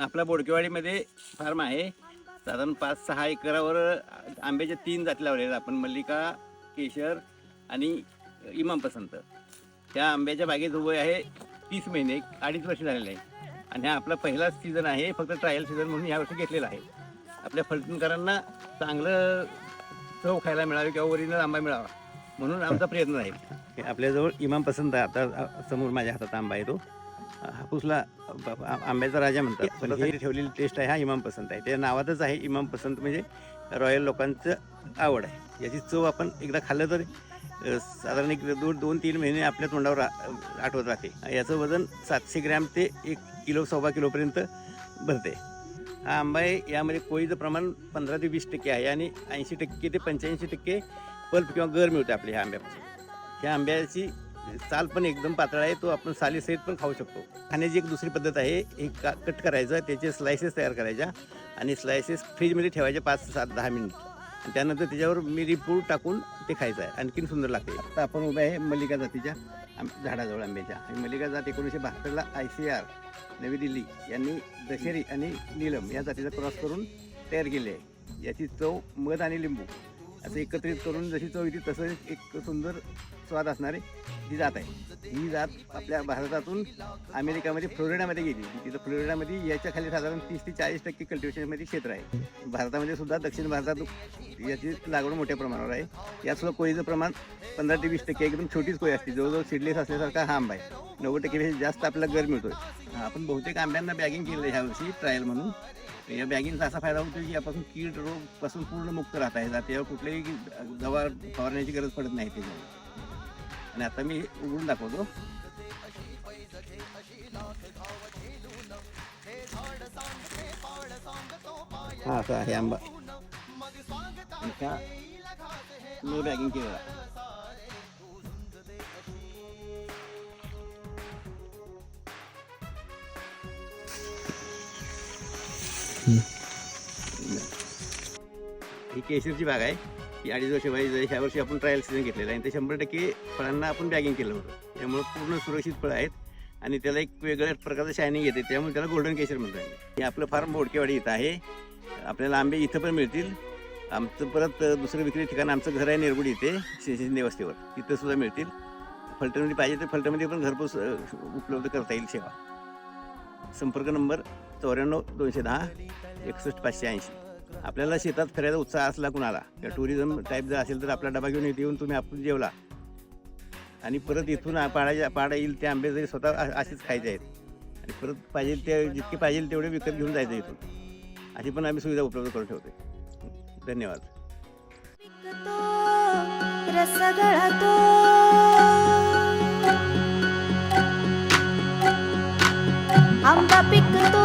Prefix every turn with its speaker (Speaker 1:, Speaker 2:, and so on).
Speaker 1: आपला बोडकेवाडीमध्ये फार्म आहे. साधारण 5-6 एकरावर आंब्याच्या 3 जाती लावलेल्या आहेत आपण, मल्लिका, केशर आणि इमाम पसंत. त्या आंब्याच्या बागेत उभं आहे 30 महिने, 2.5 वर्ष झालेले आहे. आणि हा आपला पहिलाच सीझन आहे, फक्त ट्रायल सीझन म्हणून यावर्षी घेतलेला आहे. आपल्या फलटणकरांना चांगलं चव खायला मिळावी किंवा ओरिजिनल आंबा मिळावा म्हणून आमचा प्रयत्न आहे. आपल्याजवळ इमाम पसंत आहे. आता समोर माझ्या हातात आंबा आहे, तो हापूसला आंब्याचा राजा म्हणतात, पण हे ठेवलेली टेस्ट आहे हा इमाम पसंत आहे. त्या नावातच आहे इमाम पसंत, म्हणजे रॉयल लोकांचं आवड आहे. याची चव आपण एकदा खाल्लं तर साधारण एक 2-3 महिने आपल्या तोंडावर आठवत राहते. याचं वजन 700 ग्रॅम ते 1 किलो 1.25 किलोपर्यंत भरते. हा आंबा आहे, यामध्ये कोळीचं प्रमाण 15 ते 20% आहे आणि 80% ते 85% पल्प किंवा गर मिळते आपल्या ह्या आंब्यापासून. ह्या आंब्याची साल पण एकदम पातळ आहे, तो आपण सालीसहित पण खाऊ शकतो. खाण्याची एक दुसरी पद्धत आहे, एक कट करायचं, त्याचे स्लायसेस तयार करायच्या आणि स्लायसेस फ्रीजमध्ये ठेवायचे 5-7-10 मिनिट, आणि त्यानंतर त्याच्यावर मिरी पूड टाकून ते खायचं आहे. आणखीन सुंदर लागते. आता आपण उभे आहे मल्लिका जातीच्या झाडाजवळ आंब्याच्या. आणि मल्लिका जात 1972ला ICAR नवी दिल्ली यांनी दशेरी आणि नीलम या जातीचा क्रॉस करून तयार केले आहे. याची चव मध आणि लिंबू असं एकत्रित करून जशी चव येते तसं एक सुंदर स्वाद असणारी ही जात आहे. ही जात आपल्या भारतातून अमेरिकामध्ये फ्लोरिडामध्ये गेली. तिथं फ्लोरिडामध्ये याच्या खाली साधारण 30 ते 40% कल्टिवेशनमध्ये क्षेत्र आहे. भारतामध्ये सुद्धा दक्षिण भारतात याची लागवड मोठ्या प्रमाणावर आहे. यातसुद्धा कोळीचं प्रमाण 15 ते 20% एकदम छोटीच कोळी असते. जवळजवळ सीडलेस असल्यासारखा हा आंबा आहे. 90% जास्त आपल्याला गर मिळतोय. आपण बहुतेक आंब्यांना बॅगिंग केलं आहे ह्यावर्षी ट्रायल म्हणून. या बॅगिंगचा असा फायदा होतो की यापासून कीड रोगपासून पूर्ण मुक्त राहता येतात. त्यावर कुठल्याही दवा फवारण्याची गरज पडत नाही त्याच्यावर. आणि आता मी उघडून दाखवतो. हा असा आहे आंबा. मी बॅगिंग केलेला. ही केशरची बाग आहे. ही 2.5 वर्ष वय. ह्या वर्षी आपण ट्रायल सीझन घेतलेला आहे. ते 100% फळांना आपण बॅगिंग केलं होतं. त्यामुळे पूर्ण सुरक्षित फळं आहेत आणि त्याला एक वेगळ्या प्रकारचं शायनिंग येते, त्यामुळे त्याला गोल्डन केशर म्हणतात. हे आपलं फार्म बोडकेवाडी इथं आहे. आपल्याला आंबे इथं पण मिळतील. आमचं परत दुसरं विक्री ठिकाण आमचं घर आहे निरगुडी इथे शिंदे वस्तीवर, तिथं सुद्धा मिळतील. फलटणमध्ये पाहिजे तर फलटणमध्ये पण घरपोच उपलब्ध करता येईल सेवा. संपर्क नंबर 94 210 61 580. आपल्याला शेतात फिरायचा उत्साह असला कुणाला किंवा टुरिझम टाईप जर असेल तर आपला डबा घेऊन इथे येऊन तुम्ही आपण जेवला आणि परत इथून पाडा येईल ते आंबे जरी स्वतः असेच खायचे आहेत आणि परत पाहिजे ते जितके पाहिजे तेवढे विकत घेऊन जायचं इथून. अशी पण आम्ही सुविधा उपलब्ध करून ठेवतोय. धन्यवाद.
Speaker 2: आंबा पिकतो